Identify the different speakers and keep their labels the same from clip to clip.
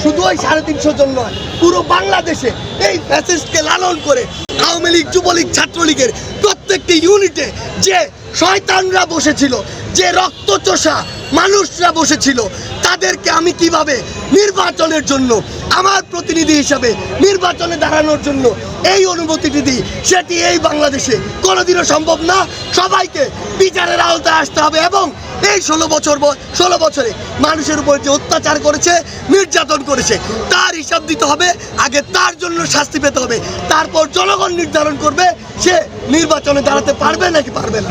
Speaker 1: শুধু ওই 350 জন নয়, পুরো বাংলাদেশে এই ফ্যাসিস্টকে লালন করে আওয়ামী লীগ, যুবলীগ, ছাত্রলীগের প্রত্যেকটি ইউনিটে যে শয়তানরা বসেছিল, যে রক্তচোষা মানুষরা বসেছিল, তাদেরকে আমি কিভাবে নির্বাচনের জন্য আমার প্রতিনিধি হিসাবে নির্বাচনে দাঁড়ানোর জন্য এই অনুমতিটি দিই, সেটি এই বাংলাদেশে কোনোদিনও সম্ভব না। সবাইকে বিচারের আওতায় আসতে হবে এবং এই 16 বছরে মানুষের উপর যে অত্যাচার করেছে, নির্যাতন করেছে, তার হিসাব দিতে হবে। আগে তার জন্য শাস্তি পেতে হবে, তারপর জনগণ নির্ধারণ করবে সে নির্বাচনে দাঁড়াতে পারবে নাকি পারবে না।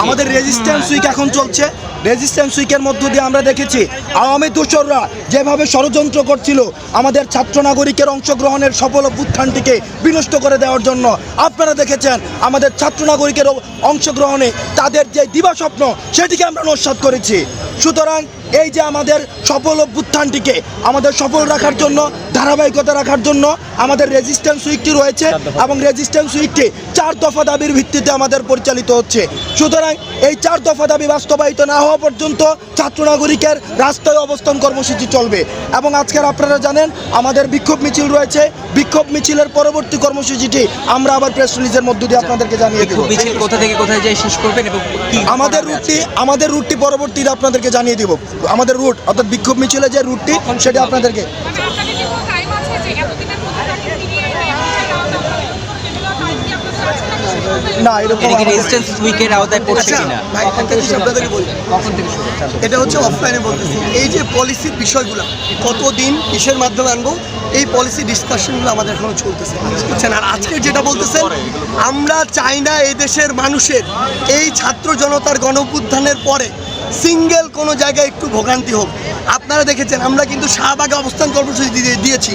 Speaker 2: আমাদের রেজিস্ট্যান্স উইক এখন চলছে। রেজিস্ট্যান্স উইকের মধ্য দিয়ে আমরা দেখেছি আওয়ামী দোসররা যেভাবে ষড়যন্ত্র করছিল আমাদের ছাত্র নাগরিকের অংশগ্রহণের সফল অভ্যুত্থানটিকে বিনষ্ট করে দেওয়ার জন্য। আপনারা দেখেছেন আমাদের ছাত্র নাগরিকের অংশগ্রহণে তাদের যে দিবাস্বপ্ন সেটিকে আমরা নস্যাৎ করেছি। সুতরাং এই যে আমাদের সফল অভ্যুত্থানটিকে আমাদের সফল রাখার জন্য, ধারাবাহিকতা রাখার জন্য আমাদের রেজিস্ট্যান্স উইকটি রয়েছে এবং রেজিস্ট্যান্স উইকটি 4 দফা দাবির ভিত্তিতে আমাদের পরিচালিত হচ্ছে। সুতরাং এই 4 দফা দাবি বাস্তবায়িত না হওয়া পর্যন্ত ছাত্র নাগরিকের রাস্তায় অবস্থান কর্মসূচি চলবে। এবং আজকের আপনারা জানেন আমাদের বিক্ষোভ মিছিল রয়েছে। বিক্ষোভ মিছিলের পরবর্তী কর্মসূচিটি আমরা আবার প্রেস রিলিজের মধ্য দিয়ে আপনাদেরকে জানিয়ে দেব।
Speaker 3: মিছিল কোথা থেকে কোথায় যায় শেষ করবেন এবং
Speaker 2: আমাদের রুটটি পরবর্তীতে আপনাদেরকে জানিয়ে দিব। আমাদের রুট অর্থাৎ বিক্ষোভ মিছিলের যে রুটটি সেটা আপনাদেরকে না এরকম
Speaker 3: রেজিস্ট্যান্স উইকের আওতায় পড়ছে কিনা
Speaker 1: আপনাদেরকে বলি, এটা হচ্ছে অফলাইনে বলতেছি। এই যে পলিসির বিষয়গুলো কতদিন কিসের মাধ্যমে আনবো, এই পলিসি ডিসকাশনগুলো আমাদের এখনো চলতেছে, বুঝছেন। আর আজকে যেটা বলতেছেন, আমরা চাই না এই দেশের মানুষের এই ছাত্র জনতার গণঅভ্যুত্থানের পরে সিঙ্গেল কোনো জায়গায় একটু ভোগান্তি হোক। আপনারা দেখেছেন আমরা কিন্তু শাহবাগে অবস্থান কর্মসূচি দিয়েছি,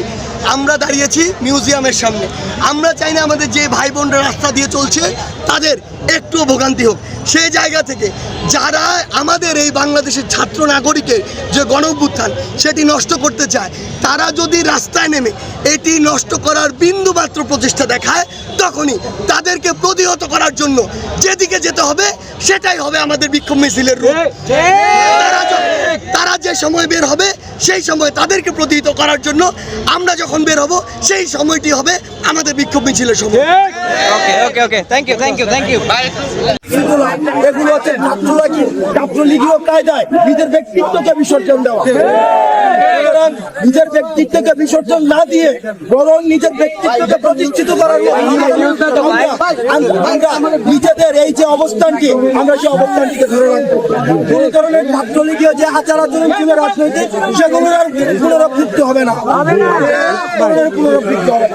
Speaker 1: আমরা দাঁড়িয়েছি মিউজিয়ামের সামনে। আমরা চাই না আমাদের যে ভাই বোনরা রাস্তা দিয়ে চলছে তাদের একটুও ভোগান্তি হোক। সেই জায়গা থেকে যারা আমাদের এই বাংলাদেশের ছাত্র নাগরিকের যে গণঅভ্যুত্থান সেটি নষ্ট করতে চায়, তারা যদি রাস্তায় নেমে এটি নষ্ট করার বিন্দুমাত্র প্রচেষ্টা দেখায়, তখনই তাদেরকে প্রতিহত করার জন্য যেদিকে যেতে হবে সেটাই হবে আমাদের বিক্ষোভ মিছিলের রূপ। তারা যে সময় বের হবে সেই সময় তাদেরকে প্রতিহত করার জন্য আমরা যখন বের হব সেই সময়টি হবে আমাদের বিক্ষোভ মিছিলের সময়।
Speaker 3: ওকে থ্যাংক ইউ
Speaker 2: এগুলো হচ্ছে ছাত্রলীগীয় কায়দায় নিজের ব্যক্তিত্বকে বিসর্জন দেওয়া। নিজের ব্যক্তিত্বকে বিসর্জন না দিয়ে বরং নিজের ব্যক্তিত্বকে প্রতিষ্ঠিত করার আমরা নিজেদের এই যে অবস্থানটি, আমরা সেই অবস্থানটিকে ধরে রাখবো। কোন ধরনের ছাত্রলীগীয় যে আচার আচরণ ছিল রাজনৈতিক, সেগুলোর আর পুনরাবৃত্তি হবে না, পুনরাবৃত্তি হবে না।